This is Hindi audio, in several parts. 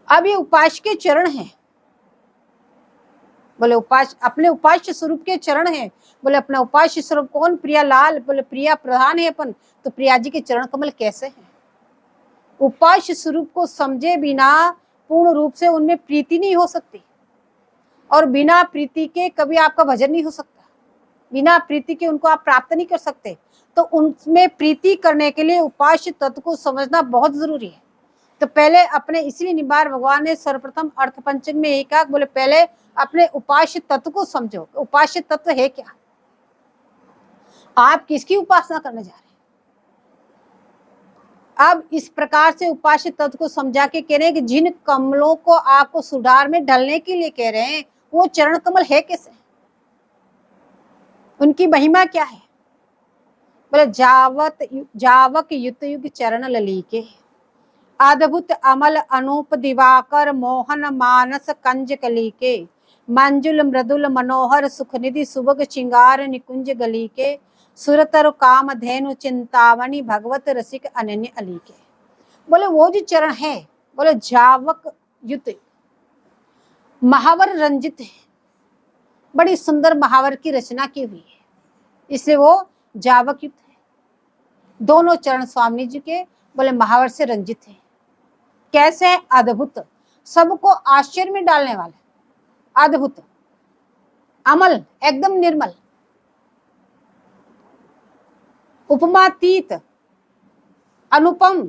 अब ये उपास्य के चरण हैं। बोले उपास्य, अपने उपास्य स्वरूप के चरण हैं। बोले अपना उपास्य स्वरूप कौन? प्रिया लाल। बोले प्रिया प्रधान है अपन, तो प्रिया जी के चरण कमल कैसे हैं? उपास्य स्वरूप को समझे बिना पूर्ण रूप से उनमें प्रीति नहीं हो सकती, और बिना प्रीति के कभी आपका भजन नहीं हो सकता। बिना प्रीति के उनको आप प्राप्त नहीं कर सकते। तो उनमें प्रीति करने के लिए उपास्य तत्व को समझना बहुत जरूरी है। तो पहले अपने, इसलिए निबार भगवान ने सर्वप्रथम अर्थ पंचक में एक कहा, बोले पहले अपने उपास्य तत्व को समझो। उपास्य तत्व है क्या? आप किसकी उपासना करने जा रहे हैं? अब इस प्रकार से उपास्य तत्व को समझा के कह रहे हैं कि जिन कमलों को आपको सुधार में ढलने के लिए कह रहे हैं, वो चरण कमल है कैसे? उनकी महिमा क्या है? बोले जावक युत युग चरण ललीके, अद्भुत अमल अनूप दिवाकर मोहन मानस कंज कली के, मंजुल मृदुल मनोहर सुखनिधि सुभग श्रृंगार निकुंज गली के, सुरतर काम धेनु चिंतामणि भगवत रसिक अनन्य अली के। बोले वो जो चरण है, बोले जावक युत, महावर रंजित है, बड़ी सुंदर महावर की रचना की हुई है, इसलिए वो जावक युक्त है। दोनों चरण स्वामी जी के बोले महावर से रंजित है। कैसे है? अद्भुत, सबको आश्चर्य में डालने वाले, अद्भुत, अमल, एकदम निर्मल, उपमातीत, अनुपम,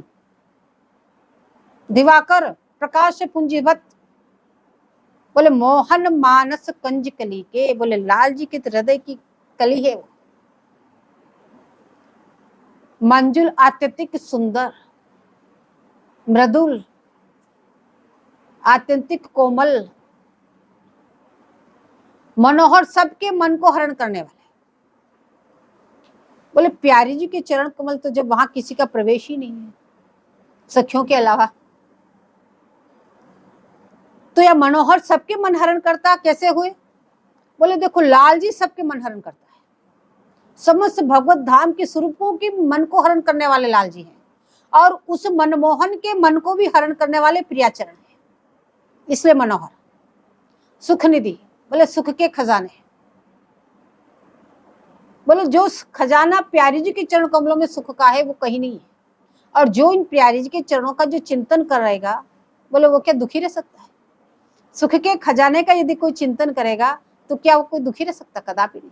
दिवाकर, प्रकाश पुंजीवत। बोले मोहन मानस कंज कली के, बोले लाल जी के हृदय की कली है वो। मंजुल, आत्यंतिक सुंदर, मृदुल, आत्यंतिक कोमल, मनोहर, सबके मन को हरण करने वाले। बोले प्यारी जी के चरण कमल तो जब वहां किसी का प्रवेश ही नहीं है सखियों के अलावा, तो यह मनोहर सबके मन हरण करता कैसे हुए? बोले देखो लाल जी सबके मन हरण करता है, समस्त भगवत धाम के स्वरूपों के मन को हरण करने वाले लाल जी हैं, और उस मनमोहन के मन को भी हरण करने वाले प्रियाचरण है, इसलिए मनोहर। सुख निधि, बोले सुख के खजाने, बोले जो खजाना प्यारी जी के चरण कमलों में सुख का है वो कहीं नहीं है, और जो इन प्यारी जी के चरणों का जो चिंतन कर रहेगा, बोले वो क्या दुखी रह सकता है? सुख के खजाने का यदि कोई चिंतन करेगा तो क्या वो कोई दुखी रह सकता? कदापि नहीं।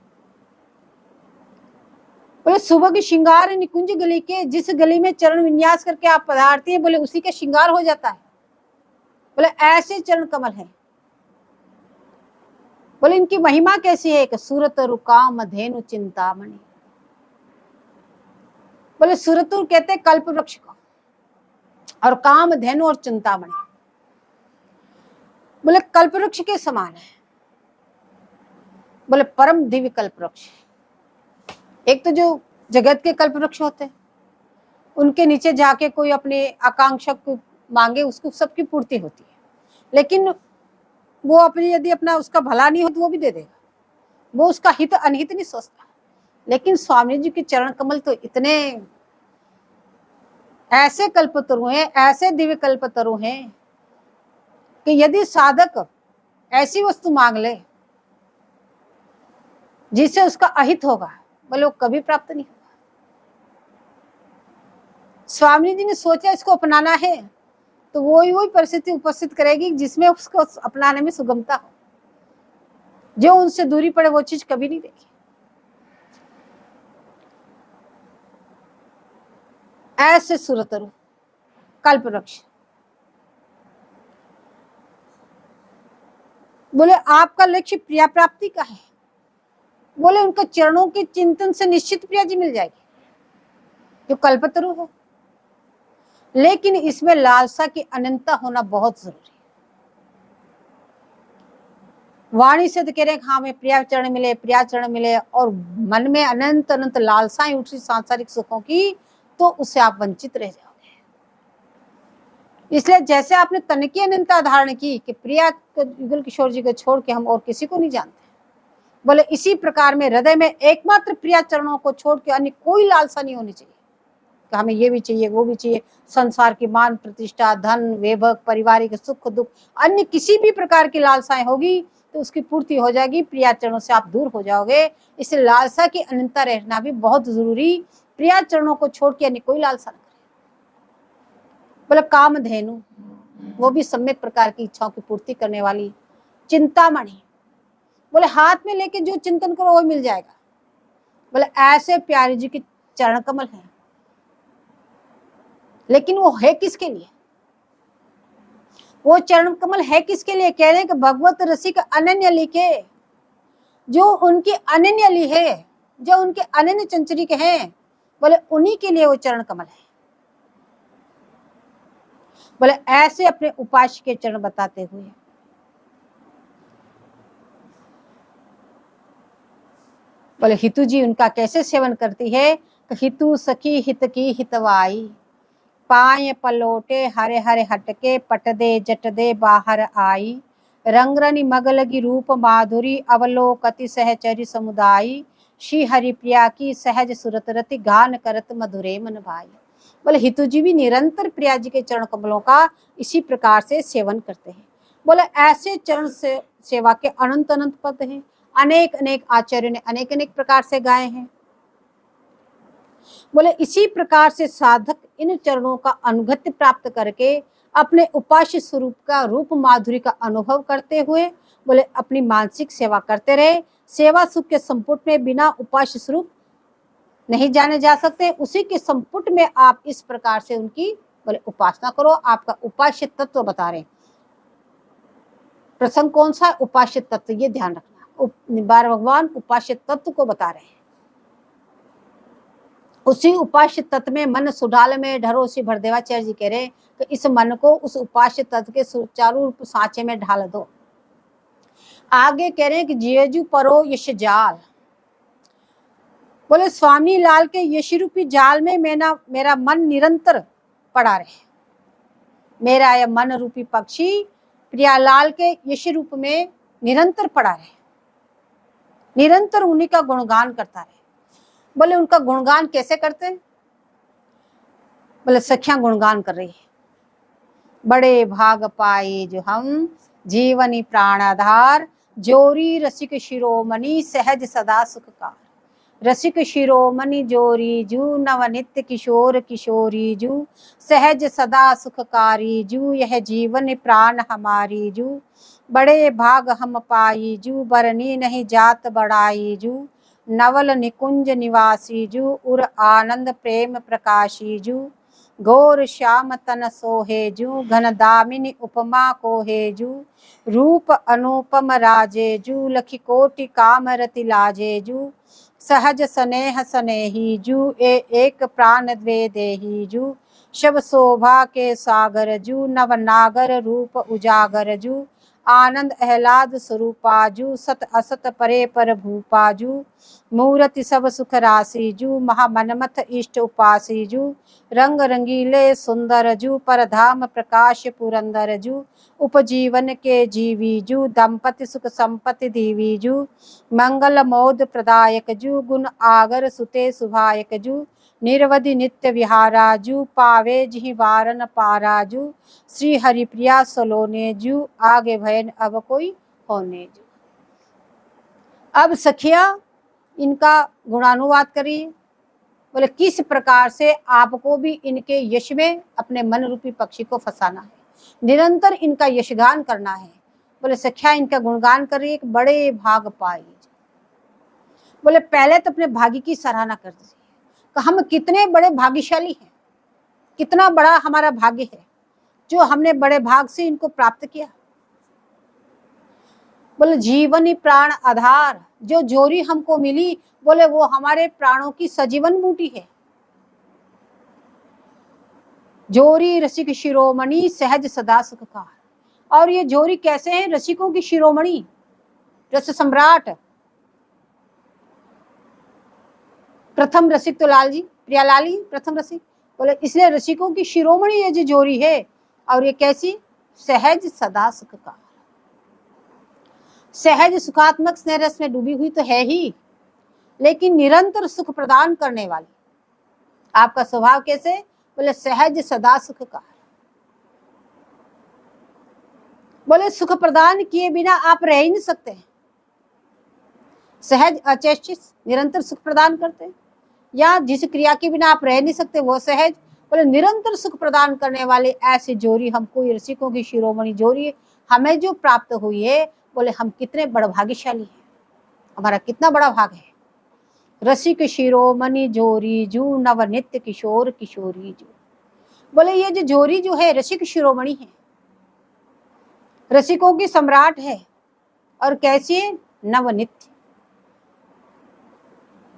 बोले सुबह की श्रृंगार निकुंज गली के, जिस गली में चरण विन्यास करके आप पधारती हैं, बोले उसी का श्रृंगार हो जाता है। बोले ऐसे चरण कमल हैं। बोले इनकी महिमा कैसी है? कि सूरत रुकाम धेनु चिंतामणि। बोले सूरतुर कहते हैं कल्प वृक्ष को, और काम धेनु और चिंतामणि बोले कल्प वृक्ष के समान है। बोले परम दिव्य कल्प वृक्ष। एक तो जो जगत के कल्प वृक्ष होते हैं, उनके नीचे जाके कोई अपने आकांक्षा को मांगे, उसको सबकी पूर्ति होती है, लेकिन वो अपनी यदि अपना उसका भला नहीं हो तो वो भी दे देगा, वो उसका हित अनहित नहीं सोचता। लेकिन स्वामी जी के चरण कमल तो इतने ऐसे कल्पतरु हैं, ऐसे दिव्य कल्पतरु हैं कि यदि साधक ऐसी वस्तु मांग ले जिससे उसका अहित होगा, बोले वो कभी प्राप्त नहीं होगा। स्वामी जी ने सोचा इसको अपनाना है तो वही परिस्थिति उपस्थित करेगी जिसमें उसको अपनाने में सुगमता हो। जो उनसे दूरी पड़े वो चीज कभी नहीं देखी। ऐसे सुरतरु कल्प वृक्ष। बोले आपका लक्ष्य प्रिया प्राप्ति का है, बोले उनके चरणों के चिंतन से निश्चित प्रिया जी मिल जाएगी जो कल्पतरु हो, लेकिन इसमें लालसा की अनंतता होना बहुत जरूरी है। वाणी से तो कह रहे हैं हाँ हमें प्रिया चरण मिले, प्रिया चरण मिले, और मन में अनंत अनंत लालसाएं उठी सांसारिक सुखों की, तो उससे आप वंचित रह जाओगे। इसलिए जैसे आपने तन की अनंतता धारण की कि प्रिया युगल किशोर जी को छोड़ के हम और किसी को नहीं जानते, बोले इसी प्रकार में हृदय में एकमात्र प्रिया चरणों को छोड़ के अन्य कोई लालसा नहीं होनी चाहिए। कि हमें ये भी चाहिए, वो भी चाहिए, संसार की मान प्रतिष्ठा, धन, वैभव, पारिवारिक सुख दुख, अन्य किसी भी प्रकार की लालसाएं होगी तो उसकी पूर्ति हो जाएगी, प्रिया चरणों से आप दूर हो जाओगे। इस लालसा की अनंता रहना भी बहुत जरूरी। प्रिया चरणों को छोड़ के अन्य कोई लालसा न करे। बोले कामधेनु, वो भी सम्यक प्रकार की इच्छाओं की पूर्ति करने वाली। चिंतामणि, बोले हाथ में लेके जो चिंतन करो वो मिल जाएगा। बोले ऐसे प्यारे जी के चरण कमल हैं, लेकिन वो है किसके लिए? वो चरण कमल है किसके लिए? कह रहे हैं कि भगवत रसिक अनन्य लिखे, जो उनकी अनन्य ली है, जो उनके अनन्य चंचरी के हैं, बोले उन्हीं के लिए वो चरण कमल है। बोले ऐसे अपने उपास्य के चरण बताते हुए बोले हितु जी उनका कैसे सेवन करती है? हितु सखी हित की हितवाई, पाए पलोटे हरे हरे हटके, पट दे जट दे बाहर आई, रंगरनी मग लगी रूप माधुरी, अवलोकति सहचरी समुदायी, श्री हरिप्रिया की सहज सुरत रति, गान करत मधुरे मन भाई। बोले हितु जी भी निरंतर प्रिया जी के चरण कमलों का इसी प्रकार से सेवन करते हैं। बोले ऐसे चरण से सेवा के अनंत अनंत पद हैं, अनेक अनेक आचार्यों ने अनेक अनेक प्रकार से गाए हैं। बोले इसी प्रकार से साधक इन चरणों का अनुगत्य प्राप्त करके अपने उपास्य स्वरूप का रूप माधुरी का अनुभव करते हुए बोले अपनी मानसिक सेवा करते रहे। सेवा सुख के संपुट में बिना उपास्य स्वरूप नहीं जाने जा सकते। उसी के संपुट में आप इस प्रकार से उनकी बोले उपासना करो। आपका उपास्य तत्व बता रहे। प्रसंग कौन सा? उपास्य तत्व, ये ध्यान रखना। बार भगवान उपास्य तत्व को बता रहे हैं। उसी उपास्य तत्व में मन सुडाल में ढरो, श्री भरदेवाचार्य जी कह रहे कि इस मन को उस उपास्य तत्व के सुचारू रूप सांचे में ढाल दो। आगे कह रहे हैं कि जियजु परो यश जाल, बोले स्वामी लाल के यश रूपी जाल में मेरा मन निरंतर पड़ा रहे। मेरा यह मन रूपी पक्षी प्रियालाल के यश रूप में निरंतर पड़ा रहे, निरंतर उन्हीं का गुणगान करता रहे। बोले उनका गुणगान कैसे करते हैं? बोले सखियां गुणगान कर रही है। बड़े भाग पाए जो हम जीवनी प्राणाधार, जोरी रसिक शिरोमणि सहज सदा सुखकार। रसिक शिरोमणि जोरी जू, नव नित्य किशोर किशोरी जू, सहज सदा सुखकारी जू, यह जीवन प्राण हमारी जू। बड़े भाग हम पाई जू, बरनी नहीं जात बड़ाई जू, नवल निकुंज निवासी जू, उर आनंद प्रेम प्रकाशी जू, घोर श्याम तन सोहे जू, घन दामिनी उपमा कोहे जू, रूप अनुपम राजे जू, लखी कोटि काम रति लाजे जू, सहज स्नेह स्नेही जू, एक प्राण द्वे देही जू, शब शोभा के सागर जू, नव नागर रूप उजागर जू, आनंद आह्लाद स्वरूपाजू, सत असत परे पर भूपाजू, मूर्ति सब सुख राशि जू, महामनमथ इष्ट उपासी जू, रंग रंगीले सुंदर जू, पर धाम प्रकाश पुरंदर जू, उपजीवन के जीवी जू, दंपति सुख संपत्ति दीवी जू, मंगल मोद प्रदायक जू, गुण आगर सुते सुभायक जू, निर्वधि नित्य विहाराजू, पावे जिहि वारन पाराजू, श्री हरिप्रिया सलोने जू, आगे भयन अब कोई होने जू। अब सखिया इनका गुणानुवाद करिए। बोले किस प्रकार से आपको भी इनके यश में अपने मन रूपी पक्षी को फंसाना है, निरंतर इनका यशगान करना है। बोले सखिया इनका गुणगान करिए। बड़े भाग पाई। बोले पहले तो अपने भाग्य की सराहना कर दीजिए कि हम कितने बड़े भाग्यशाली हैं, कितना बड़ा हमारा भाग्य है जो हमने बड़े भाग से इनको प्राप्त किया। बोले जीवनी प्राण आधार, जो जोरी हमको मिली, बोले वो हमारे प्राणों की सजीवन बूटी है। जोरी रसिक शिरोमणि सहज सदा सुखकार। और ये जोरी कैसे है? रसिकों की शिरोमणि, रस सम्राट, प्रथम रसिक तो लाल जी, प्रियालाल ही प्रथम रसिक। बोले इसलिए रसिकों की शिरोमणि ये जो जोरी है। और ये कैसी? सहज सदा सुखकार, सहज सुखात्मक स्नेह रस में डूबी हुई तो है ही, लेकिन निरंतर सुख प्रदान करने वाली, आपका स्वभाव कैसे? बोले सहज सदा सुखकार। बोले सुख प्रदान किए बिना आप रह ही नहीं सकते। सहज अचेष्टित निरंतर सुख प्रदान करते हैं, या जिस क्रिया के बिना आप रह नहीं सकते वो सहज। बोले निरंतर सुख प्रदान करने वाले ऐसी जोड़ी हमको रसिकों की शिरोमणि जोड़ी हमें जो प्राप्त हुई है, बोले हम कितने बड़ भाग्यशाली हैं, हमारा कितना बड़ा भाग है। रसिक शिरोमणि जोरी जू नव नित्य किशोर किशोरी जू। बोले ये जो जोरी जो है रसिक शिरोमणि है, रसिकों की सम्राट है, और कैसी है? नवनित्य,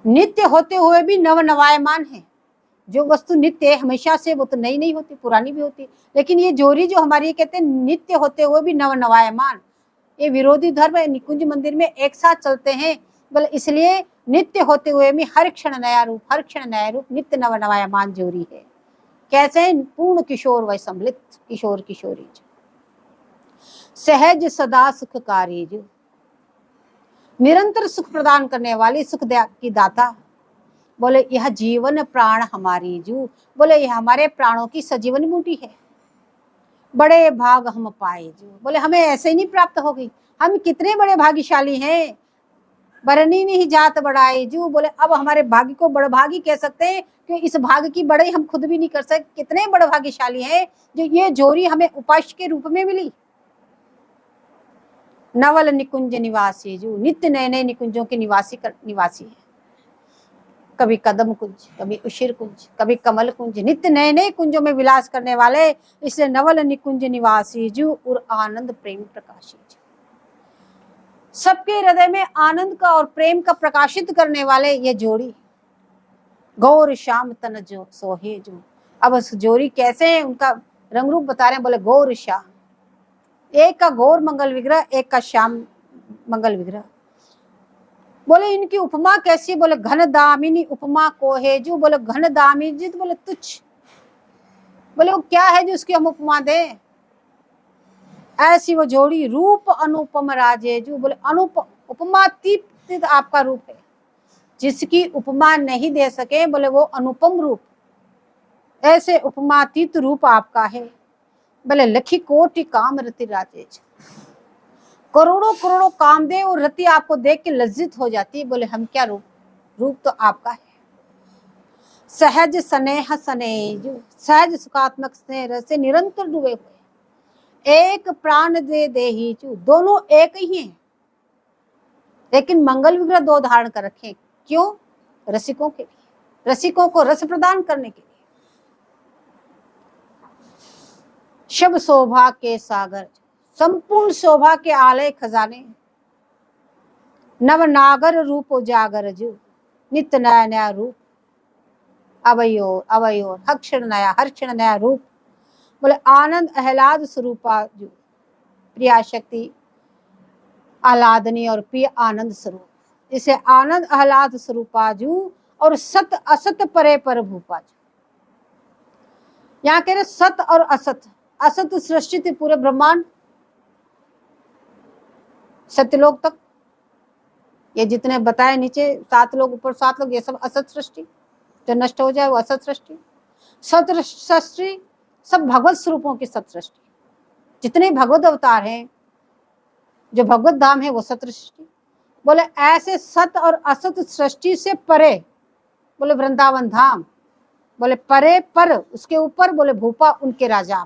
नित्य होते हुए भी नव नवायमान है। जो वस्तु नित्य है हमेशा से, वो तो नई नहीं होती, पुरानी भी होती, लेकिन ये जोरी जो हमारी कहते हैं नित्य होते हुए भी नव नवायमान। ये विरोधी धर्म निकुंज मंदिर में एक साथ चलते हैं, बोले इसलिए नित्य होते हुए भी हर क्षण नया रूप, हर क्षण नया रूप, नित्य नव नवायमान जोरी है। कैसे है? पूर्ण किशोर वै सम्मिलित किशोर किशोरी जो सहज सदा सुखकारी जो निरंतर सुख प्रदान करने वाली सुख की दाता। बोले यह जीवन प्राण हमारी जू। बोले यह हमारे प्राणों की सजीवन बूटी है। बड़े भाग हम पाए जू। बोले हमें ऐसे ही नहीं प्राप्त हो गई, हम कितने बड़े भाग्यशाली हैं। बरनी नहीं जात बढ़ाए जू। बोले अब हमारे भाग्य को बड़ भागी कह सकते हैं, क्योंकि इस भाग्य की बड़ाई हम खुद भी नहीं कर सकते। कितने बड़े भाग्यशाली हैं जो ये जोरी हमें उपास्य के रूप में मिली। नवल निकुंज निवासी जो नित्य नए नए निकुंजों के निवासी है। कभी कदम कुंज, कभी उशिर कुंज, कभी कमल कुंज, नित्य नए नए कुंजों में विलास करने वाले, इसलिए नवल निकुंज निवासी जू और आनंद प्रेम प्रकाशी जू। सबके हृदय में आनंद का और प्रेम का प्रकाशित करने वाले ये जोड़ी गौर श्याम तन जो सोहे जो। अब उस जोड़ी कैसे है, उनका रंग रूप बता रहे हैं। बोले गौर श्याम, एक का गौर मंगल विग्रह, एक का श्याम मंगल विग्रह। बोले इनकी उपमा कैसी? बोले घन दामिनी उपमा को है जो। बोले घन दामिनी जी, बोले तुच्छ। बोले वो क्या है जो उसकी हम उपमा दे? ऐसी वो जोड़ी रूप अनुपम राजे जो। बोले उपमातीत आपका रूप है, जिसकी उपमा नहीं दे सके, बोले वो अनुपम रूप, ऐसे उपमातीत रूप आपका है। बोले लखी कोटि काम रति राजे, करोड़ों करोड़ों कामदेव और रति आपको देख के लज्जित हो जाती है। बोले हम क्या रूप, रूप तो आपका है। सहज स्नेह स्नेह जो सहज सुखात्मक स्नेह से निरंतर डूबे हुए, एक प्राण दे देही जो दोनों एक ही हैं, लेकिन मंगल विग्रह दो धारण कर रखे। क्यों? रसिकों के लिए, रसिकों को रस प्रदान करने के लिए। शब शोभा के सागर, संपूर्ण शोभा के आलय खजाने, नव नागर रूप उजागर जो नित्य नया नया रूप, अवयोर अवयोर हर क्षण नया रूप। बोले आनंद आह्लाद स्वरूपा जो प्रिया शक्ति आह्लादनी और प्रिय आनंद स्वरूप, इसे आनंद आह्लाद स्वरूपा जू और सत असत परे पर भूपा जू। यहाँ कह रहे सत और असत, असत सृष्टि थी पूरे ब्रह्मांड सत्यलोक तक, ये जितने बताए नीचे 7 लोग ऊपर 7 लोग, ये सब असत सृष्टि, जो नष्ट हो जाए वो असत सृष्टि। सत सृष्टि सब भगवत स्वरूपों की सत सृष्टि, जितने भगवत अवतार हैं, जो भगवत धाम है वो सत सृष्टि। बोले ऐसे सत और असत सृष्टि से परे, बोले वृंदावन धाम, बोले परे पर उसके ऊपर, बोले भूपा उनके राजा।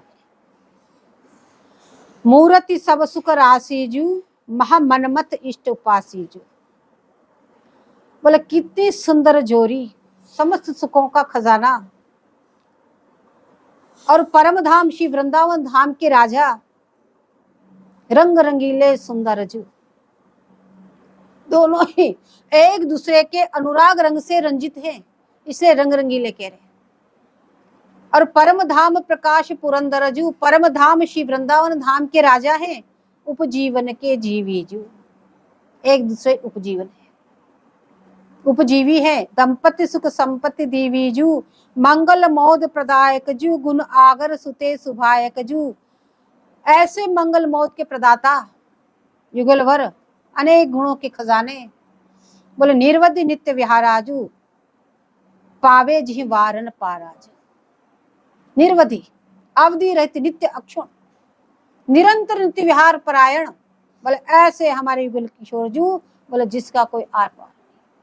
मूर्ति सब सुख राशि जू महा मनमत इष्ट उपासी जू। बोले कितनी सुंदर जोरी, समस्त सुखों का खजाना, और परम धाम श्री वृंदावन धाम के राजा, रंग रंगीले सुंदर जू। दोनों ही एक दूसरे के अनुराग रंग से रंजित हैं, इसे रंग रंगीले कह रहे हैं। और परम धाम प्रकाश पुरंदर जू, परम धाम श्री वृंदावन धाम के राजा हैं, उपजीवन के जीवी जू, एक दूसरे उपजीवन है, उपजीवी है। दंपति सुख संपत्ति दीवी जू, मंगल मोद प्रदायक जू, गुण आगर सुते सुभायक जू। ऐसे मंगल मोद के प्रदाता, युगल भर अनेक गुणों के खजाने, बोले निर्वध्य नित्य विहाराजू, पावे जी वारन पाराज। निर्वधि अवधि रहित नित्य अक्षुण निरंतर नित्य विहार परायण। बोले ऐसे हमारे युगल किशोर जू, बोले जिसका कोई आर पार,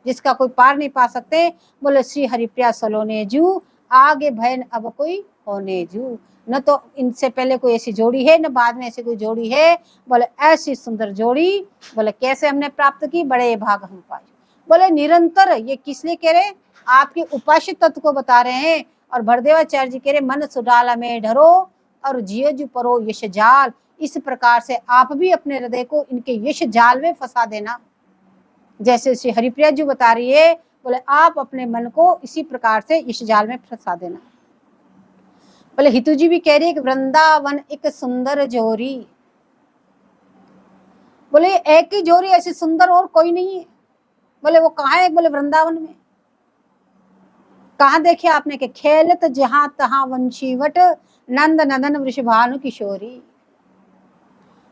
जिसका कोई पार नहीं पा सकते। बोले श्री हरिप्रिया सलोने जू, आगे भयन अब कोई होने जू। न तो इनसे पहले कोई ऐसी जोड़ी है, न बाद में ऐसी कोई जोड़ी है। बोले ऐसी सुंदर जोड़ी, बोले कैसे हमने प्राप्त की, बड़े भाग हम पाए। बोले निरंतर, ये किस लिए कह रहे, आपके उपास्य तत्व को बता रहे हैं। और भरदेवाचार्य जी कह रहे मन सुडाला में ढरो और जियो जू परो यश जाल। इस प्रकार से आप भी अपने हृदय को इनके यश जाल में फंसा देना, जैसे श्री हरिप्रिया जी बता रही है। बोले आप अपने मन को इसी प्रकार से यश जाल में फंसा देना। बोले हितू जी भी कह रही है कि वृंदावन एक सुंदर जोरी। बोले एक ही जोरी ऐसी सुंदर और कोई नहीं है। बोले वो कहाँ है, बोले वृंदावन में। कहाँ देखे आपने कि खेलत जहां तहां वंशीवट नंद नदन वृषभानु किशोरी।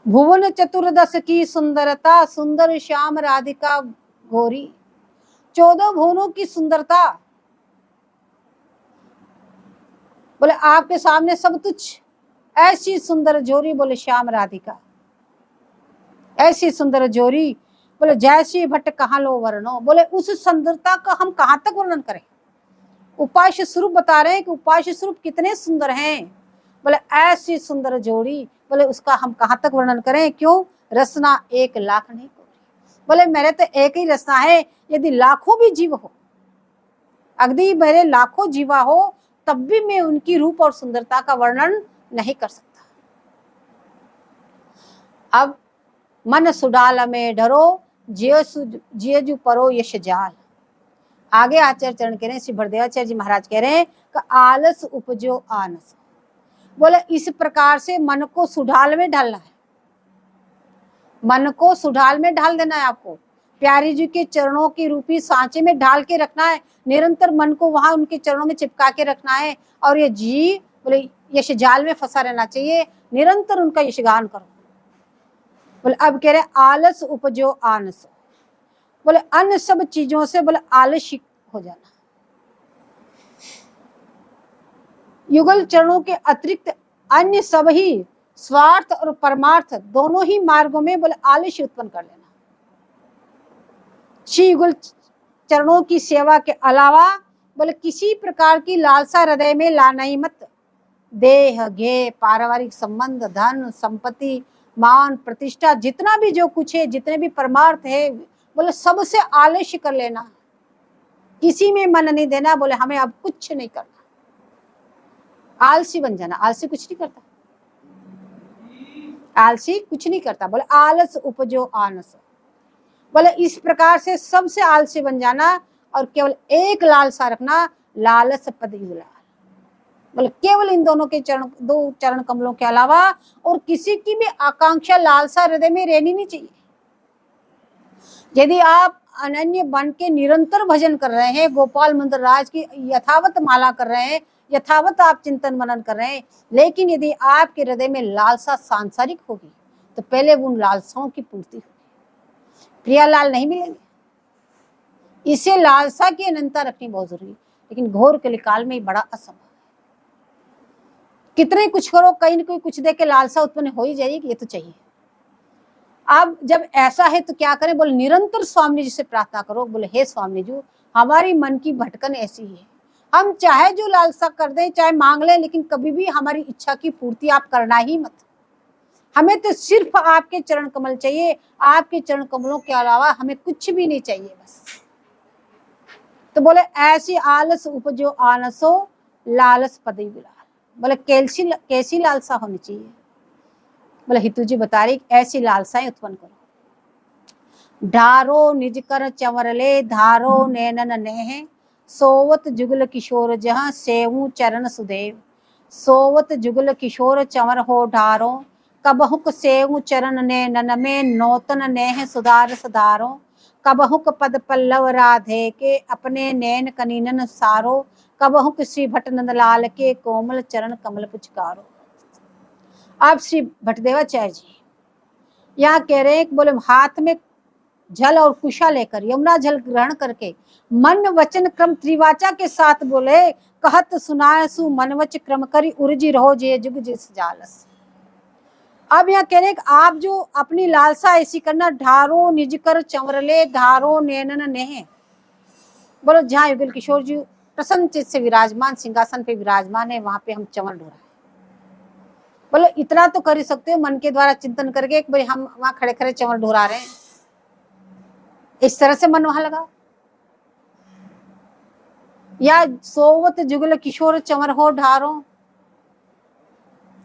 भुवन चतुर्दश की सुंदरता सुंदर श्याम राधिका गोरी। 14 भुवनों की सुंदरता। बोले आपके सामने सब तुच्छ, ऐसी सुंदर जोरी। बोले श्याम राधिका ऐसी सुंदर जोरी। बोले जैसी भट्ट कहाँ लो वर्णो। बोले उस सुंदरता का हम कहाँ तक वर्णन करें। उपास्य स्वरूप बता रहे हैं कि उपास्य स्वरूप कितने सुंदर हैं। बोले ऐसी सुंदर जोड़ी, बोले उसका हम कहाँ तक वर्णन करें। क्यों, रसना 1 लाख नहीं। बोले मेरे तो एक ही रसना है, यदि लाखों भी जीव हो, अगदी मेरे लाखों जीवा हो, तब भी मैं उनकी रूप और सुंदरता का वर्णन नहीं कर सकता। अब मन सुडाल में डरो जियो जू परो यश जाल। आगे आचार्य चरण कह रहे हैं, श्री भरदेवाचार्य जी महाराज कह रहे हैं कि आलस उपजो आनस। बोले इस प्रकार से मन को सुडाल में डालना है, मन को सुडाल में ढाल देना है आपको। प्यारी जी के चरणों की रूपी सांचे में ढाल के रखना है, निरंतर मन को वहां उनके चरणों में चिपका के रखना है। और ये जी बोले यश जाल में फंसा रहना चाहिए, निरंतर उनका यशगान करो। बोले अब कह रहे आलस उपजो आनस। बोले अन्य सब चीजों से बोले आलसी हो जाना। युगल चरणों के अतिरिक्त अन्य सब ही स्वार्थ और परमार्थ दोनों ही मार्गों में बोले आलस्य उत्पन्न कर लेना। श्री युगल चरणों की सेवा के अलावा बोले किसी प्रकार की लालसा हृदय में लाना ही मत। देह गे पारिवारिक संबंध धन संपत्ति मान प्रतिष्ठा जितना भी जो कुछ है, जितने भी परमार्थ है, बोले सबसे आलस्य कर लेना, किसी में मन नहीं देना। बोले हमें अब कुछ नहीं करना, आलसी बन जाना। आलसी कुछ नहीं करता, आलसी कुछ नहीं करता। बोले आलस उपजो आनस। बोले इस प्रकार से सबसे आलसी बन जाना और केवल एक लालसा रखना, लालस पद युगला। बोले केवल इन दोनों के चरण, 2 चरण कमलों के अलावा और किसी की भी आकांक्षा लालसा हृदय में रहनी नहीं चाहिए। यदि आप अनन्य बन के निरंतर भजन कर रहे हैं, गोपाल मंदिर राज की यथावत माला कर रहे हैं, यथावत आप चिंतन मनन कर रहे हैं, लेकिन यदि आपके हृदय में लालसा सांसारिक होगी तो पहले उन लालसाओं की पूर्ति होगी, प्रियालाल नहीं मिलेंगे। इसे लालसा की अनंता रखनी बहुत जरूरी है, लेकिन घोर कलिकाल में बड़ा असंभव है। कितने कुछ करो, कहीं न कहीं कुछ देख के लालसा उत्पन्न हो ही जाएगी, ये तो चाहिए। अब जब ऐसा है तो क्या करें। बोले निरंतर स्वामी जी से प्रार्थना करो। बोले हे स्वामी जी, हमारी मन की भटकन ऐसी है, हम चाहे जो लालसा कर दें, चाहे मांग लें, लेकिन कभी भी हमारी इच्छा की पूर्ति आप करना ही मत। हमें तो सिर्फ आपके चरण कमल चाहिए, आपके चरण कमलों के अलावा हमें कुछ भी नहीं चाहिए बस। तो बोले ऐसी आलस उपजो आनसो लालस पदई बिलाल। बोले कैसी लालसा होनी चाहिए। बोले हितू जी बता रही ऐसी लालसाएं उत्पन्न करो। ढारो निज कर चंवरले धारो नैनन नेह सोवत जुगल किशोर जहाँ सेवू चरण सुदेव। सोवत जुगल किशोर चंवर हो ढारो कबहुक सेवू चरण नैनन में नौतन नेह सुधार सधारो। कबहुक पद पल्लव राधे के अपने नैन कनीनन सारो। कबहुक श्री भट्ट नंदलाल के कोमल चरण कमल पुचकारो। आप श्री भट्टदेवाचार्य जी यहाँ कह रहे हैं, बोले हाथ में जल और कुशा लेकर, यमुना जल ग्रहण करके, मन वचन क्रम त्रिवाचा के साथ बोले, कहत सुनाए सु मन वच क्रम करी, उर्जी रहो जे जुग जिस जालस। अब यहाँ कह रहे कि आप जो अपनी लालसा ऐसी करना, ढारो निज कर चंवरले धारो नैनन नेह। बोलो जहाँ युगल किशोर जी प्रसन्न चित्त से विराजमान, सिंहासन पे विराजमान है, वहां पे हम चंवर ढोरा है। बोलो इतना तो कर ही सकते हो मन के द्वारा चिंतन करके, भाई हम वहां खड़े खड़े चंवर ढोरा रहे हैं, इस तरह से मन वहां लगा। या सोवत जुगल किशोर चंवर हो ढारो,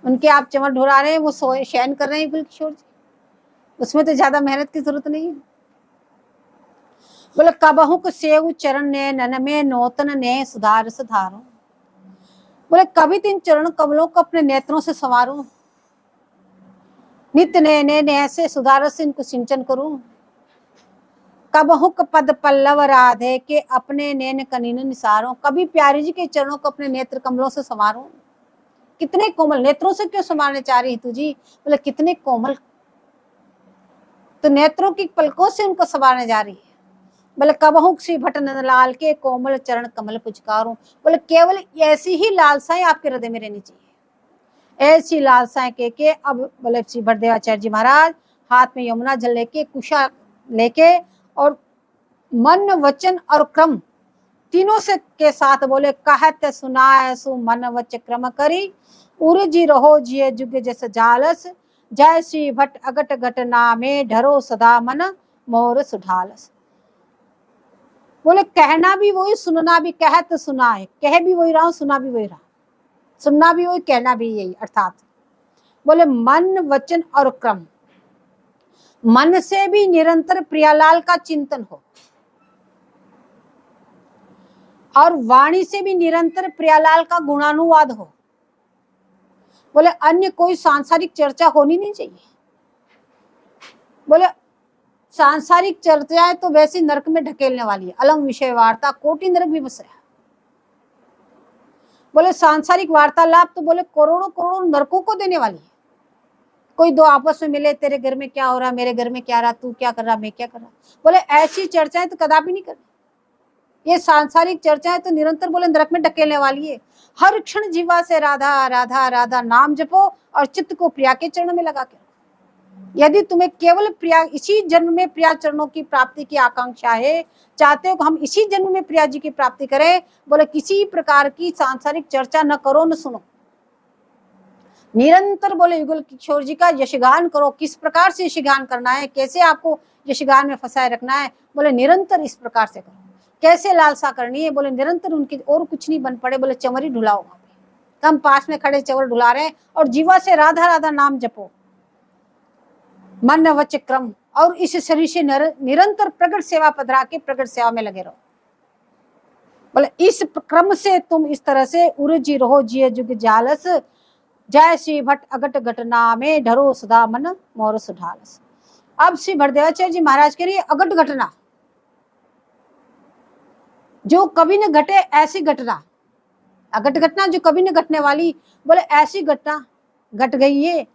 उनके आप चंवर ढोरा रहे हैं, वो सोए शयन कर रहे हैं युगल किशोर जी, उसमें तो ज्यादा मेहनत की जरूरत नहीं है। बोले कबहु सेव चरण ने नन में नौतन ने सुधार सुधारो। बोले कभी तीन चरण कमलों को अपने नेत्रों से संवारूं, नित्य नए नए से सुधार से इनको सिंचन करूं। कबहुक पद पल्लव राधे के अपने नैन कनीन निसारों, कभी प्यारी जी के चरणों को अपने नेत्र कमलों से संवारूं। कितने कोमल नेत्रों से क्यों संवारने चाह रही तू जी? बोले कितने कोमल, तो नेत्रों की पलकों से उनको संवारने जा रही है। बोले कबहुक श्री भट्ट नंदलाल के कोमल चरण कमल पुचकारूं। बोले केवल ऐसी ही लालसाएं आपके हृदय में रहनी चाहिए, ऐसी लालसाएं के अब बोले श्री भट्टदेवाचार्य जी महाराज हाथ में यमुना जल लेके, कुशा लेके, और मन वचन और क्रम तीनों से के साथ बोले, कहत सुनाए सु मन वच क्रम करी, उर्जी रहो जिये जुग जस जालस, जय श्री भट्ट अगट घट नामे ढरो सदा मन मोर सुढालस। बोले कहना भी वही, सुनना भी, कहत सुनाए, कह भी वही रहा हूं, सुना भी वही रहा, सुनना भी वही, कहना भी यही। अर्थात बोले मन वचन और क्रम, मन से भी निरंतर प्रियालाल का चिंतन हो, और वाणी से भी निरंतर प्रियालाल का गुणानुवाद हो। बोले अन्य कोई सांसारिक चर्चा होनी नहीं चाहिए। बोले सांसारिक चर्चाएं तो वैसे नरक में ढकेलने वाली है, अलम विषय वार्ता कोटि नरक भी बस रहा। बोले सांसारिक वार्तालाप तो बोले करोड़ों करोड़ों नरकों को देने वाली है। कोई दो आपस में मिले, तेरे घर में क्या हो रहा, मेरे घर में क्या रहा, तू क्या कर रहा, मैं क्या कर रहा, बोले ऐसी चर्चाएं तो कदापि नहीं करनी। ये सांसारिक चर्चाएं तो निरंतर बोले नरक में ढकेलने वाली है। हर क्षण जीवा से राधा राधा राधा नाम जपो, और चित्त को प्रिया के चरण में लगा के। यदि तुम्हें केवल प्रिया, इसी जन्म में प्रिया चरणों की प्राप्ति की आकांक्षा है, चाहते हो कि हम इसी जन्म में प्रिया जी की प्राप्ति करें, बोले किसी प्रकार की सांसारिक चर्चा न करो, न सुनो। निरंतर बोले युगल किशोर जी का यशगान करो। किस प्रकार से यशगान करना है, कैसे आपको यशगान में फंसाए रखना है, बोले निरंतर इस प्रकार से करो। कैसे लालसा करनी है, बोले निरंतर उनकी, और कुछ नहीं बन पड़े, बोले चंवर ही ढुलाओ। वहां पे हम पास में खड़े चंवर ढुला रहे हैं, और जीवा से राधा राधा नाम जपो, मन वच क्रम, और इस शरीर से निरंतर प्रगट सेवा पधरा के प्रगट सेवा में लगे रहो। बोले इस क्रम से तुम इस तरह से उर्जी रहो जिये जुग जालस, जय श्री भट्ट अगट घटना में ढरो सदा मन मोर सुढालस। अब श्री भट्टदेवाचार्य जी महाराज के लिए अगट घटना, जो कभी न घटे ऐसी घटना, अगट घटना जो कभी न घटने वाली, बोले ऐसी घटना घट गई है।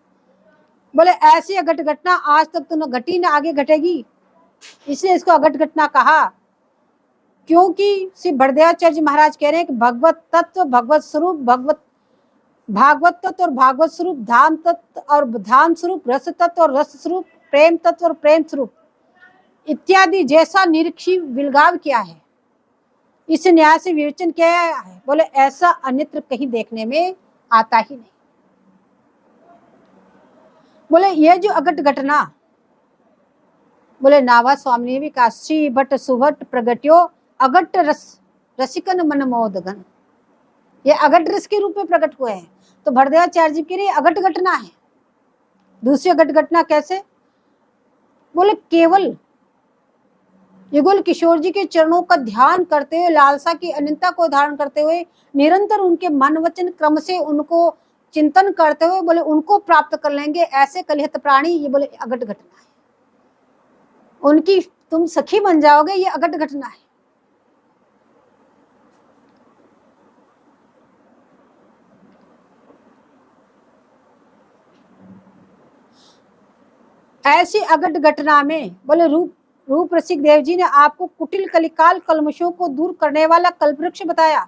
बोले ऐसी अगट घटना आज तक तो न घटी न आगे घटेगी, इसलिए इसको अगट घटना कहा। क्योंकि श्री भट्टदेवाचार्य जी महाराज कह रहे हैं कि भगवत तत्व, भगवत स्वरूप, भागवत तत्व और भागवत स्वरूप, धाम तत्व और धाम स्वरूप, रस तत्व और रस स्वरूप, प्रेम तत्व और प्रेम स्वरूप इत्यादि जैसा निरीक्षी विलगाव किया है, इस न्याय से विवेचन किया है। बोले ऐसा अन्यत्र कहीं देखने में आता ही नहीं। बोले यह जो अगट घटना, बोले नावा स्वामी ने भी कहा, श्री भट्ट सुभट प्रगट्यो अगट रस रसिकन मन मोदगन, ये अगट रस के रूप में प्रकट हुए हैं। तो भट्टदेवाचार्य जी के लिए अगट घटना है। दूसरी अगट घटना कैसे, बोले केवल युगल किशोर जी के चरणों का ध्यान करते हुए, लालसा की अनंतता को धारण करते हुए, निरंतर उनके मन वचन क्रम से उनको चिंतन करते हुए, बोले उनको प्राप्त कर लेंगे ऐसे कलिहत प्राणी, ये बोले अगट घटना है। उनकी तुम सखी बन जाओगे, ये अगट घटना है। ऐसी अगट घटना में बोले रूप रूप रसिक देव जी ने आपको कुटिल कलिकाल कलमशों को दूर करने वाला कल्पवृक्ष बताया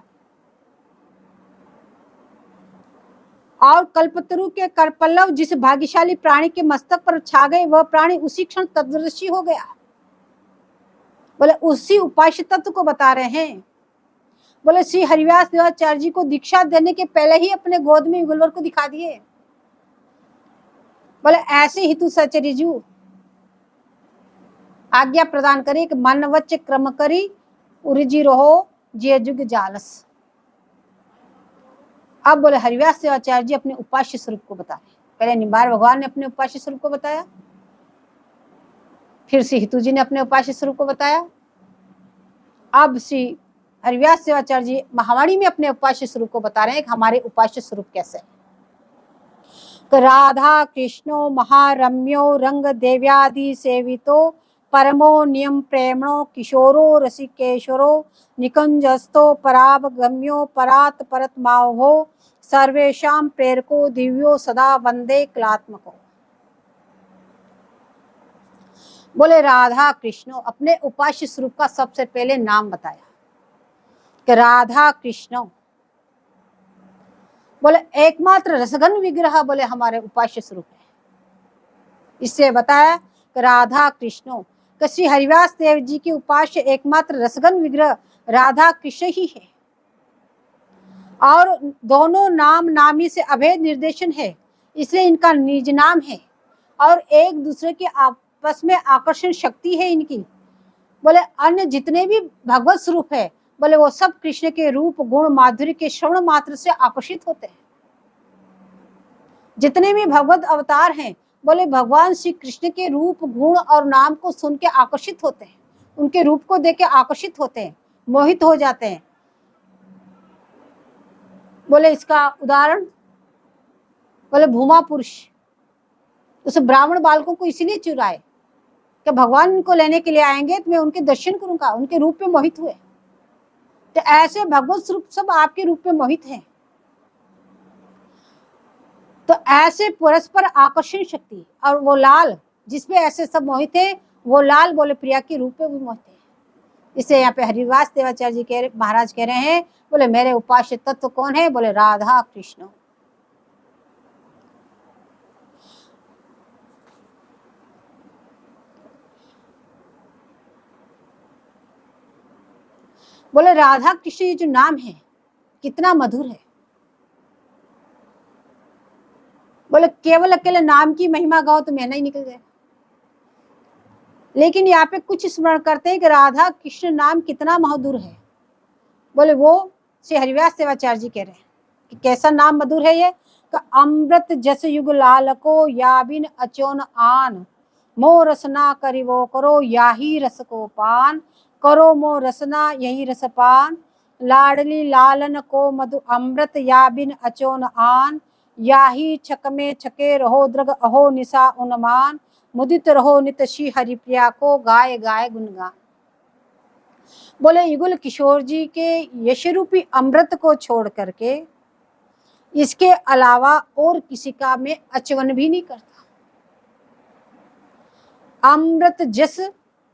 और कल्पतरु के करपल्लव जिस भाग्यशाली प्राणी के मस्तक पर छा गए वह प्राणी उसी क्षण तत्वदर्शी हो गया। बोले उसी उपास्य तत्व को बता रहे हैं। बोले श्री हरिव्यास देवाचार्य जी को दीक्षा देने के पहले ही अपने गोद में युगलवर को दिखा दिए। बोले ऐसे ही तू सचरिजू आज्ञा प्रदान करे कि मन वच्च क्रम करी उर्जी रहो जे जुग जालस। अब बोले हरिव्यास देवाचार्य जी अपने उपास्य स्वरूप को बता रहे। पहले निम्बार भगवान ने अपने उपास्य स्वरूप को बताया, फिर श्री हितू जी ने अपने उपास्य स्वरूप को बताया, अब श्री हरिव्यास देवाचार्य जी महावाणी में अपने उपास्य स्वरूप को बता रहे हैं कि हमारे उपास्य स्वरूप कैसे है। तो राधा कृष्णो महारम्यो रंग देव्यादि सेवितो परमो नियम प्रेमणो किशोरो रसिकेश्वरो निकुंजस्थो परावगम्यो परात परतमाहो सर्वेशाम प्रेरको दिव्यो सदा वंदे कलात्मको। बोले राधा कृष्णो अपने उपास्य स्वरूप का सबसे पहले नाम बताया कि राधा कृष्णो। बोले एकमात्र रसगन विग्रह बोले हमारे उपास्य स्वरूप है। इससे बताया कि राधा कृष्णो कि श्री हरिव्यास देव जी के उपास्य एकमात्र रसगन विग्रह राधा कृष्ण ही है और दोनों नाम नामी से अभेद निर्देशन है, इसलिए इनका निज नाम है और एक दूसरे के आपस में आकर्षण शक्ति है इनकी। बोले अन्य जितने भी भगवत स्वरूप है बोले वो सब कृष्ण के रूप गुण माधुर्य के श्रवण मात्र से आकर्षित होते हैं। जितने भी भगवत अवतार हैं बोले भगवान श्री कृष्ण के रूप गुण और नाम को सुन के आकर्षित होते हैं, उनके रूप को देख के आकर्षित होते हैं, मोहित हो जाते हैं। बोले इसका उदाहरण बोले भूमा पुरुष उस ब्राह्मण बालकों को इसीलिए चुराए कि भगवान उनको लेने के लिए आएंगे तो मैं उनके दर्शन करूंगा, उनके रूप में मोहित हुए। तो ऐसे भगवत स्वरूप सब आपके रूप में मोहित हैं। तो ऐसे परस्पर आकर्षण शक्ति और वो लाल जिसपे ऐसे सब मोहित है वो लाल बोले प्रिया के रूप में भी मोहित है। इससे यहाँ पे हरिवास देवाचार्य जी महाराज कह रहे हैं बोले मेरे उपास्य तत्व कौन है? बोले राधा कृष्ण। बोले राधा कृष्ण ये जो नाम है कितना मधुर है। बोले केवल अकेले नाम की महिमा गाओ तो महीना ही निकल जाए, लेकिन यहाँ पे कुछ स्मरण करते हैं कि राधा कृष्ण नाम कितना मधुर है। बोले वो श्री हरिव्यास देवाचार्य जी कह रहे हैं कि कैसा नाम मधुर है ये। अमृत जस युग लाल को या बिन अचोन आन मो रसना करिवो करो याही रस को पान करो मो रसना यही रस पान लाडली लालन को मधु अमृत या बिन अचोन आन याही छक में छके रहो द्रग अहो निशा उन्मान मुदित रहो नित श्री हरिप्रिया को गाय गाय गुणगान। बोले युगल किशोर जी के यश रूपी अमृत को छोड़ करके इसके अलावा और किसी का मैं अचवन भी नहीं करता। अमृत जस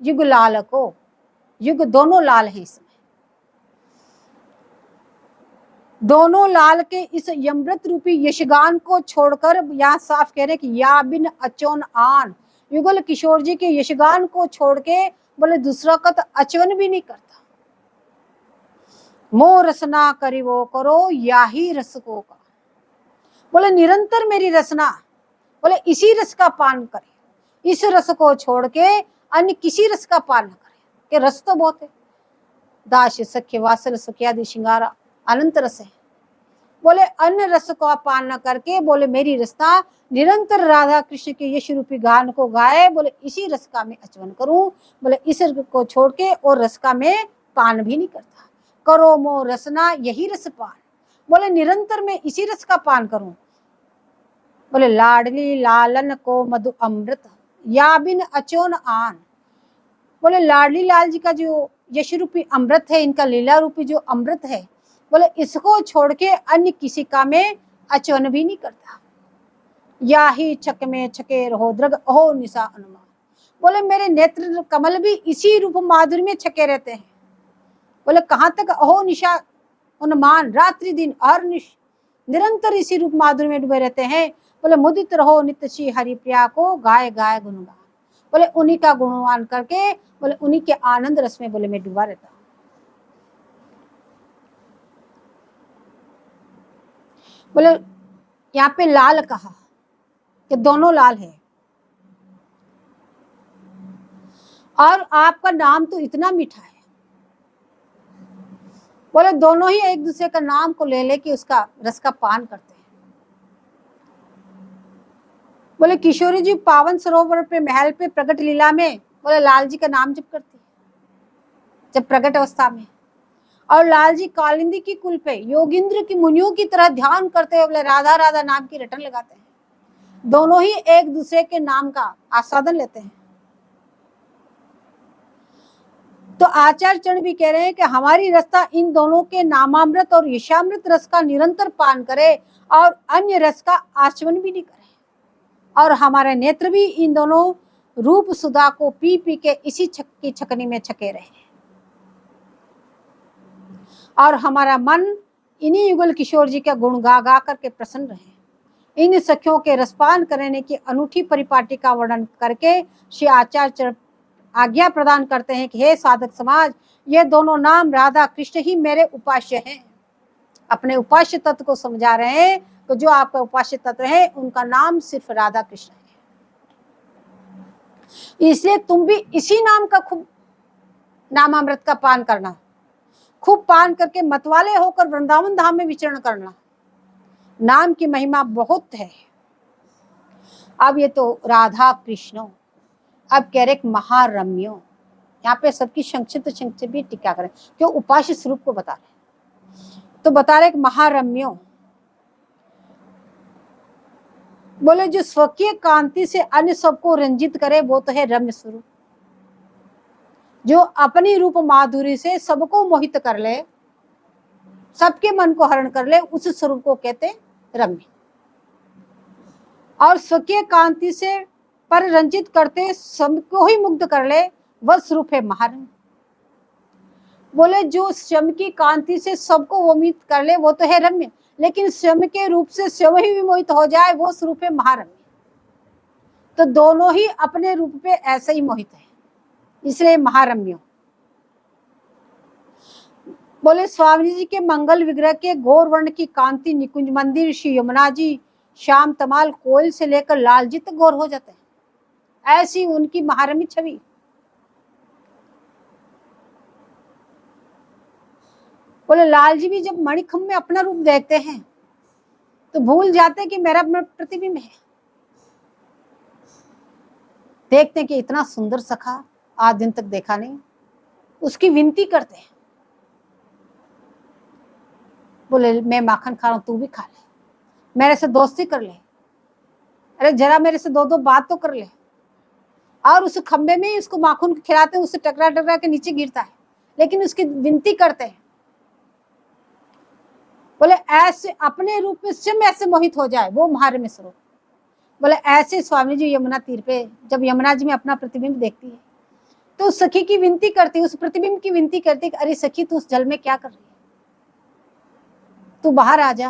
युग लाल को, युग दोनों लाल हैं इसमें, दोनों लाल के इस अमृत रूपी यशगान को छोड़कर यहाँ साफ कह रहे कि या बिन अचोन आन, युगल किशोर जी के यशगान को छोड़ के बोले दूसरा का तो अचवन भी नहीं करता। मो रसना करिवो करो याही रस को का, बोले निरंतर मेरी रसना बोले इसी रस का पान करे, इस रस को छोड़ के अन्य किसी रस का पान न करे। कि रस तो बहुत है, दाश सख्य वासल सुख्यादि श्रृंगारा अनंत रस है। बोले अन्य रस को पान न करके बोले मेरी रसना निरंतर राधा कृष्ण के यश रूपी गान को गाए, बोले इसी रस का मैं अचवन करूं। बोले इस रस को छोड़ के और रस का मैं पान भी नहीं करता। करो मो रसना यही रस पान, बोले निरंतर मैं इसी रस का पान करूं। बोले लाडली लालन को मधु अमृत या बिन अचोन आन, बोले लाडली लाल जी का जो यश रूपी अमृत है, इनका लीला रूपी जो अमृत है, बोले इसको छोड़ के अन्य किसी का मैं अचवन भी नहीं करता। या ही छक में छके रहो द्रग अहो निशा अनुमान, बोले मेरे नेत्र कमल भी इसी रूप माधुर्य में छके रहते हैं। बोले कहाँ तक, अहो निशा उन्मान, रात्रि दिन और निरंतर इसी रूप माधुर्य में डूबे रहते हैं। बोले मुदित रहो नित्य श्री हरि प्रिया को गाय गाय गुणगान। बोले उन्हीं का गुणगान करके, बोले उन्हीं के आनंद रस में बोले मैं डूबा रहता हूँ। बोले यहाँ पे लाल कहा कि दोनों लाल है, और आपका नाम तो इतना मीठा है। बोले दोनों ही एक दूसरे का नाम को ले ले कि उसका रस का पान करते हैं। बोले किशोरी जी पावन सरोवर पे महल पे प्रकट लीला में बोले लाल जी का नाम जप करती है जब प्रकट अवस्था में, और लाल जी कालिंदी की कुल पे योगिंद्र की मुनियों की तरह ध्यान करते हुए बोले राधा राधा नाम की रटन लगाते हैं। दोनों ही एक दूसरे के नाम का आस्वादन लेते हैं। तो आचार्य चरण भी कह रहे हैं कि हमारी रसता इन दोनों के नामामृत और यशामृत रस का निरंतर पान करे और अन्य रस का आचमन भी नहीं करे, और हमारे नेत्र भी इन दोनों रूप सुधा को पी पी के इसी की छकनी में छके रहे, और हमारा मन इन्हीं युगल किशोर जी का गुण गा गा करके प्रसन्न रहे। इन सखियों के रसपान करने की अनूठी परिपाटी का वर्णन करके श्री आचार्य आज्ञा प्रदान करते हैं कि हे साधक समाज, ये दोनों नाम राधा कृष्ण ही मेरे उपास्य हैं। अपने उपास्य तत्व को समझा रहे हैं तो जो आपका उपास्य तत्व है उनका नाम सिर्फ राधा कृष्ण है। इसलिए तुम भी इसी नाम का खूब नामामृत का पान करना, खूब पान करके मतवाले होकर वृंदावन धाम में विचरण करना। नाम की महिमा बहुत है। अब ये तो राधा कृष्ण, अब कह रहे महारम्यो, यहाँ पे सबकी संक्षिप्त भी टीका करें क्यों उपास्य स्वरूप को बता रहे। तो बता रहे महारम्यो, बोले जो स्वकीय कांति से अन्य सबको रंजित करे वो तो है रम्य स्वरूप। जो अपनी रूप माधुरी से सबको मोहित कर ले, सबके मन को हरण कर ले, उस स्वरूप को कहते रम्य। और स्वकीय कांति से पर रंजित करते सबको ही मुग्ध कर ले, वह स्वरूप है महारम्य। बोले जो स्वयं की कांति से सबको मोहित कर ले वो तो है रम्य, लेकिन स्वयं के रूप से स्वयं ही विमोहित हो जाए वो स्वरूप है महारम्य। तो दोनों ही अपने रूप पे ऐसे ही मोहित है, इसलिए महारम्य। बोले स्वामी जी के मंगल विग्रह के गौर वर्ण की कांति निकुंज मंदिर श्री यमुना जी श्याम तमाल कोयल से लेकर लालजी तक गौर हो जाते हैं, ऐसी उनकी महारम्य छवि। बोले लाल जी भी जब मणिखंभ में अपना रूप देखते हैं तो भूल जाते कि मेरा प्रतिबिंब है। देखते हैं कि इतना सुंदर सखा आज दिन तक देखा नहीं, उसकी विनती करते हैं। बोले मैं माखन खा रहा हूं, तू भी खा ले, मेरे से दोस्ती कर ले, अरे जरा मेरे से दो दो बात तो कर ले। और उस खंबे में ही उसको माखन खिलाते हैं, उससे टकरा टकरा के नीचे गिरता है, लेकिन उसकी विनती करते हैं। बोले ऐसे अपने रूप में स्वयं ऐसे मोहित हो जाए वो महारम्य स्वरूप। बोले ऐसे स्वामी जी यमुना तीर पे जब यमुना जी में अपना प्रतिबिंब देखती है तो उस सखी की विनती करती, उस प्रतिबिंब की विनती करती कि अरे सखी तू उस जल में क्या कर रही है, तू बाहर आ जा,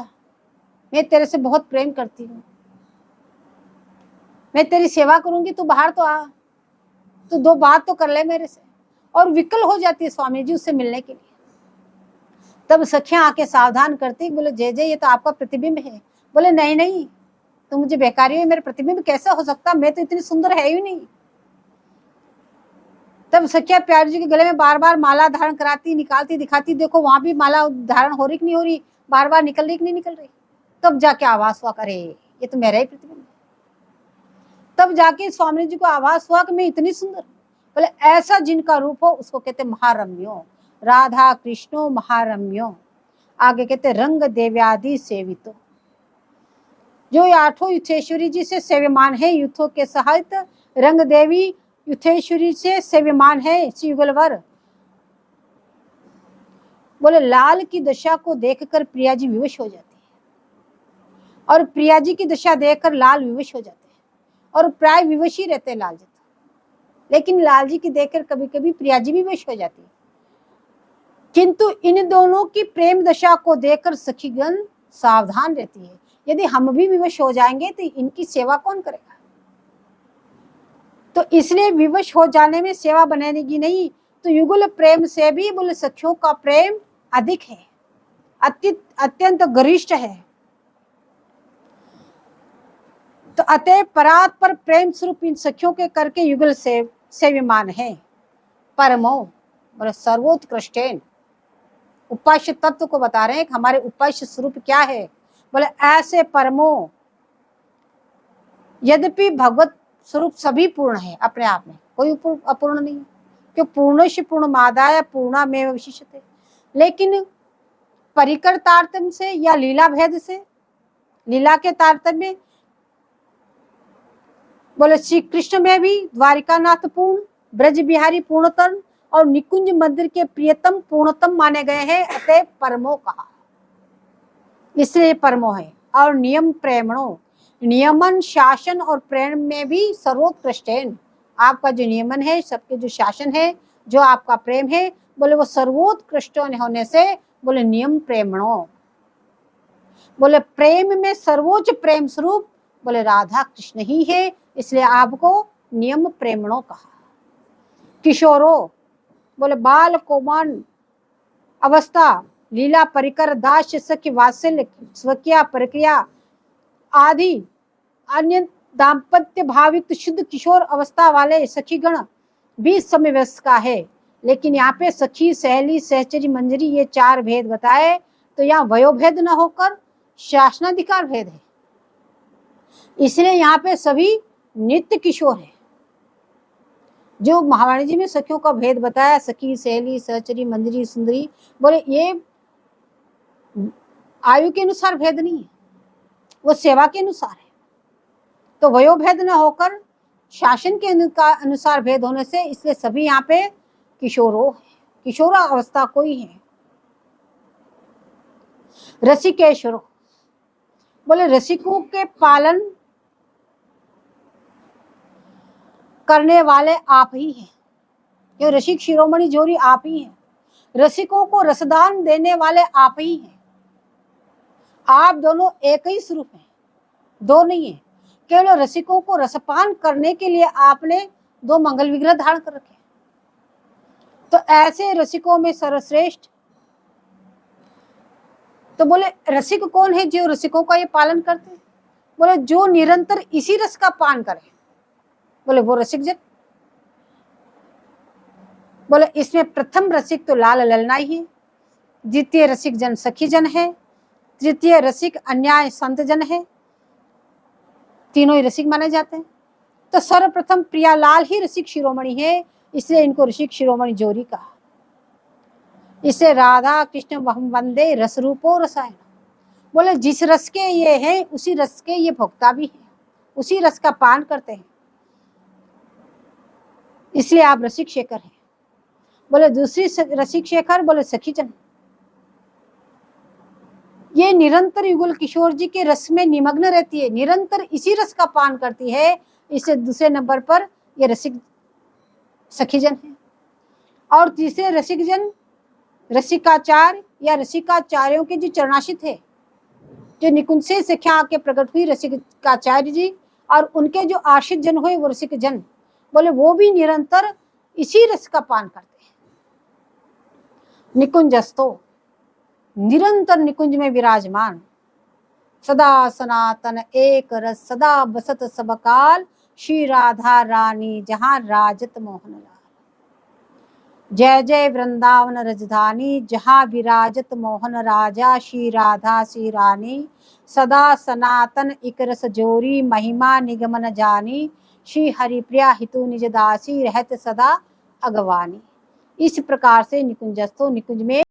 मैं तेरे से बहुत प्रेम करती हूँ, मैं तेरी सेवा करूंगी, तू बाहर तो आ, तू दो बात तो कर ले मेरे से। और विकल हो जाती है स्वामी जी उससे मिलने के लिए। तब सखियां आके सावधान करती, बोले जय जय ये तो आपका प्रतिबिंब है। बोले नहीं नहीं, तो मुझे बेकारी है, मेरे प्रतिबिंब कैसा हो सकता, मैं तो इतनी सुंदर है ही नहीं। तब सखिया प्यारी जी के गले में बार बार माला धारण कराती, निकालती, दिखाती, देखो वहां भी माला धारण हो रही कि नहीं हो रही, बार बार निकल रही कि नहीं निकल रही। तब जाके आवाज हुआ करे ये तो मेरा ही प्रतिबिंब। तब जाके स्वामी जी को आवाज हुआ कि मैं इतनी सुंदर। बोले ऐसा जिनका रूप हो उसको कहते महारम्यो, राधा कृष्णो महारम्यो। आगे कहते रंग देव्यादि सेवितो, जो आठों युथेश्वरी जी से सेव्यमान है, युथों के सहित रंग देवी युथेश्वरी से सेव्यमान है श्री युगलवर। बोले लाल की दशा को देखकर प्रिया जी विवश हो जाती है, और प्रिया जी की दशा देखकर लाल विवश हो जाते हैं, और प्राय विवश ही रहते हैं लाल जी। लेकिन लाल जी की देखकर कभी कभी प्रिया जी भी विवश हो जाती है। किंतु इन दोनों की प्रेम दशा को देखकर सखीगण सावधान रहती है, यदि हम भी विवश हो जाएंगे तो इनकी सेवा कौन करेगा। तो इसलिए विवश हो जाने में सेवा बनेगी नहीं, तो युगल प्रेम से भी बोले सखियों का प्रेम अधिक है, अत्यंत गरिष्ठ है। तो अतः परात पर प्रेम स्वरूप इन सखियों के करके युगल से सेव्यमान है। परमो बोले सर्वोत्कृष्टेन, उपास्य तत्व को बता रहे हैं कि हमारे उपास्य स्वरूप क्या है। बोले ऐसे परमो, यद्यपि भगवत स्वरूप सभी पूर्ण है, अपने आप में कोई अपूर्ण नहीं है, क्यों पूर्णस्य पूर्णमादाय पूर्णमेव विशिष्यते। लेकिन परिकर तारतम्य से या लीला भेद से, लीला के तारतम्य, बोले श्री कृष्ण में भी द्वारिकानाथ पूर्ण, ब्रज बिहारी पूर्णतम और निकुंज मंदिर के प्रियतम पूर्णतम माने गए हैं, अतः परमो कहा, इसलिए परमो है। और नियम प्रेमणो, नियमन शासन और प्रेम में भी सर्वोत्कृष्ट है। आपका जो नियमन है, सबके जो शासन है, जो आपका प्रेम है, बोले वो सर्वोत्कृष्ट होने से बोले नियम प्रेमणो, बोले प्रेम में सर्वोच्च प्रेम स्वरूप बोले राधा कृष्ण ही है, इसलिए आपको नियम प्रेमणो कहा। किशोरो बोले बाल कोमान अवस्था, लीला परिकर दास्य सख्य वात्सल्य स्वकीय प्रक्रिया आदि अन्य दाम्पत्य भाविक शुद्ध किशोर अवस्था वाले सखीगण भी समय व्यवस्था है। लेकिन यहाँ पे सखी, सहेली, सहचरी, मंजरी ये चार भेद बताए, तो यहाँ वयोभेद न होकर शासनाधिकार भेद है, इसलिए यहाँ पे सभी नित्य किशोर है। जो महावाणी जी में सखियों का भेद बताया, सखी, सहेली, सहचरी, मंजरी, सुंदरी, बोले ये आयु के अनुसार भेद नहीं है, वो सेवा के अनुसार है। तो वयोभेद न होकर शासन के अनुसार भेद होने से, इसलिए सभी यहाँ पे किशोरो है, किशोर अवस्था कोई है। रसिकेश्वरो बोले रसिकों के पालन करने वाले आप ही हैं, ये रसिक शिरोमणि जोरी आप ही हैं। रसिकों को रसदान देने वाले आप ही हैं। आप दोनों एक ही स्वरूप हैं, दो नहीं है। केवल रसिकों को रसपान करने के लिए आपने दो मंगल विग्रह धारण कर रखे। तो ऐसे रसिकों में सर्वश्रेष्ठ, तो बोले रसिक कौन है जो रसिकों का ये पालन करते हैं। बोले जो निरंतर इसी रस का पान करे, बोले वो रसिक जन। बोले इसमें प्रथम रसिक तो लाल ललना ही है, द्वितीय रसिक जन सखी जन है, तृतीय रसिक अन्याय संत जन है, तीनों ही रसिक माने जाते हैं। तो सर्वप्रथम प्रियालाल ही रसिक शिरोमणि है, इसलिए इनको रसिक शिरोमणि जोरी कहा। इसे राधा कृष्ण वंदे रस रूपो रसायन, बोले जिस रस के ये हैं उसी रस के ये भोक्ता भी है, उसी रस का पान करते हैं, इसलिए आप रसिक शेखर हैं। बोले दूसरी रसिक शेखर बोले सखी जन, ये निरंतर युगल किशोर जी के रस में निमग्न रहती है, निरंतर इसी रस का पान करती है, इससे दूसरे नंबर पर ये रसिक सखी जन है। और तीसरे रसिक जन रसिकाचार्य या रसिकाचार्यों के जो चरणाशित है, जो निकुंज से सख्या आके प्रकट हुई रसिकाचार्य जी, और उनके जो आश्रित जन हुए वो रसिक जन, बोले वो भी निरंतर इसी रस का पान करते हैं। निकुंजस्तो निरंतर निकुंज में विराजमान, सदा सनातन एक रस सदा बसत सब काल, श्री राधा रानी जहां राजत मोहन लाल। जय जय वृंदावन रजधानी, जहां विराजत मोहन राजा, श्री राधा श्री रानी, सदा सनातन एक रस जोरी, महिमा निगमन जानी, श्री हरिप्रिया हितु निज दासी, रहत सदा अगवानी। इस प्रकार से निकुंजस्थो निकुंज में